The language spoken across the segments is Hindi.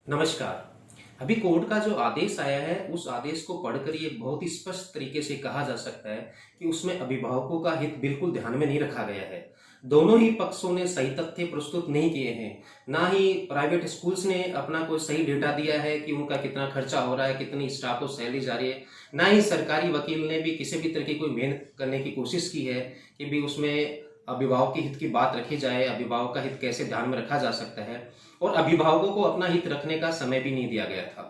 नमस्कार। अभी कोर्ट का जो आदेश आया है उस आदेश को पढ़कर ये बहुत ही स्पष्ट तरीके से कहा जा सकता है कि उसमें अभिभावकों का हित बिल्कुल ध्यान में नहीं रखा गया है। दोनों ही पक्षों ने सही तथ्य प्रस्तुत नहीं किए हैं। ना ही प्राइवेट स्कूल्स ने अपना कोई सही डेटा दिया है कि उनका कितना खर्चा हो रहा है, कितनी स्टाफ को सैलरी जा रही है। ना ही सरकारी वकील ने भी किसी भी तरह की कोई मेहनत करने की कोशिश की है कि भी उसमें अभिभावक के हित की बात रखी जाए, अभिभावक का हित कैसे ध्यान में रखा जा सकता है, और अभिभावकों को अपना हित रखने का समय भी नहीं दिया गया था।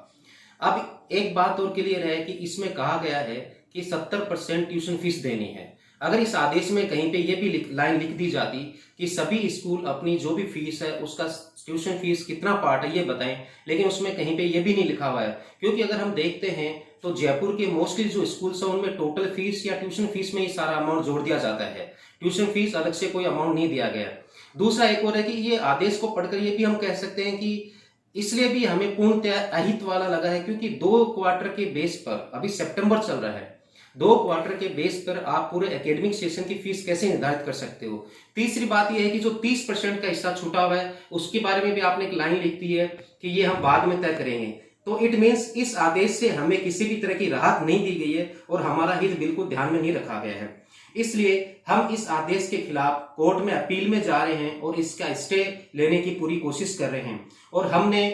अब एक बात और क्लियर है कि इसमें कहा गया है कि 70% ट्यूशन फीस देनी है। अगर इस आदेश में कहीं पे ये भी लाइन लिख दी जाती कि सभी स्कूल अपनी जो भी फीस है उसका ट्यूशन फीस कितना पार्ट है ये बताएं, लेकिन उसमें कहीं पे ये भी नहीं लिखा हुआ है। क्योंकि अगर हम देखते हैं तो जयपुर के मोस्टली जो स्कूल्स हैं उनमें टोटल फीस या ट्यूशन फीस में ही सारा अमाउंट जोड़ दिया जाता है। ट्यूशन फीस अलग से कोई अमाउंट नहीं दिया गया। दूसरा एक और है कि ये आदेश को पढ़कर ये भी हम कह सकते हैं कि इसलिए भी हमें पूर्णतया अहित वाला लगा है, क्योंकि 2 क्वार्टर के बेस पर, अभी सितंबर चल रहा है, 2 क्वार्टर के बेस पर आप पूरे एकेडमिक सेशन की फीस कैसे निर्धारित कर सकते हो। तीसरी बात यह है कि जो 30% का हिस्सा छूटा हुआ है उसके बारे में भी आपने एक लाइन लिख दी है कि ये हम बाद में तय करेंगे। तो इट मीन्स इस आदेश से हमें किसी भी तरह की राहत नहीं दी गई है और हमारा हित बिल्कुल ध्यान में नहीं रखा गया है। इसलिए हम इस आदेश के खिलाफ कोर्ट में अपील में जा रहे हैं और इसका स्टे लेने की पूरी कोशिश कर रहे हैं। और हमने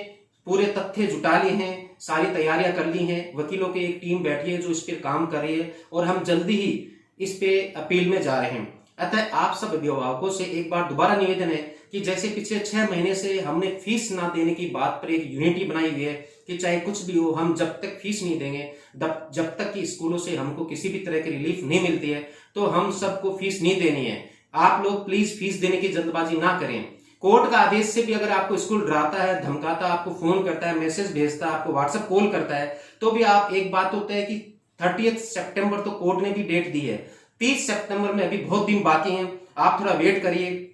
पूरे तथ्य जुटा लिए हैं, सारी तैयारियां कर ली हैं, वकीलों की एक टीम बैठी है जो इस पर काम कर रही है और हम जल्दी ही इस पे अपील में जा रहे हैं। अतः आप सब अभिभावकों से एक बार दोबारा निवेदन है कि जैसे पिछले 6 महीने से हमने फीस ना देने की बात पर एक यूनिटी बनाई हुई है कि चाहे कुछ भी हो हम जब तक फीस नहीं देंगे, जब तक कि स्कूलों से हमको किसी भी तरह की रिलीफ नहीं मिलती है तो हम सबको फीस नहीं देनी है। आप लोग प्लीज फीस देने की जल्दबाजी ना करें। कोर्ट का आदेश से भी अगर आपको स्कूल डराता है, धमकाता, आपको फोन करता है, मैसेज भेजता है, आपको व्हाट्सएप कॉल करता है, तो भी आप एक बात होता है कि 30 सितंबर तो कोर्ट ने भी डेट दी है, 30 सितंबर में अभी बहुत दिन बाकी हैं, आप थोड़ा वेट करिए।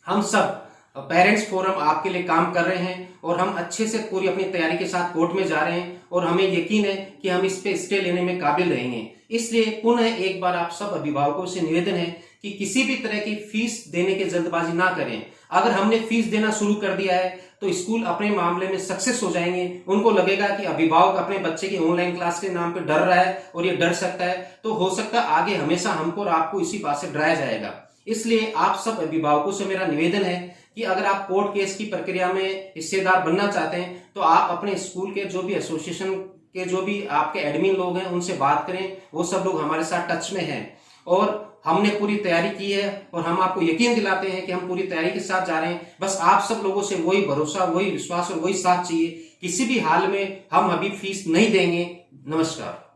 हम सब पेरेंट्स फोरम आपके लिए काम कर रहे हैं और हम अच्छे से पूरी अपनी तैयारी के साथ कोर्ट में जा रहे हैं और हमें यकीन है कि हम इस पे स्टे लेने में काबिल रहेंगे। इसलिए पुनः एक बार आप सब अभिभावकों से निवेदन है कि किसी भी तरह की फीस देने की जल्दबाजी ना करें। अगर हमने फीस देना शुरू कर दिया है तो स्कूल अपने मामले में सक्सेस हो जाएंगे। उनको लगेगा कि अभिभावक अपने बच्चे की ऑनलाइन क्लास के नाम पे डर रहा है और ये डर सकता है, तो हो सकता है आगे हमेशा हमको और आपको इसी बात से डराया जाएगा। इसलिए आप सब अभिभावकों से मेरा निवेदन है कि अगर आप कोर्ट केस की प्रक्रिया में हिस्सेदार बनना चाहते हैं तो आप अपने स्कूल के जो भी एसोसिएशन के जो भी आपके एडमिन लोग हैं उनसे बात करें। वो सब लोग हमारे साथ टच में हैं और हमने पूरी तैयारी की है और हम आपको यकीन दिलाते हैं कि हम पूरी तैयारी के साथ जा रहे हैं। बस आप सब लोगों से वही भरोसा, वही विश्वास और वही साथ चाहिए। किसी भी हाल में हम अभी फीस नहीं देंगे। नमस्कार।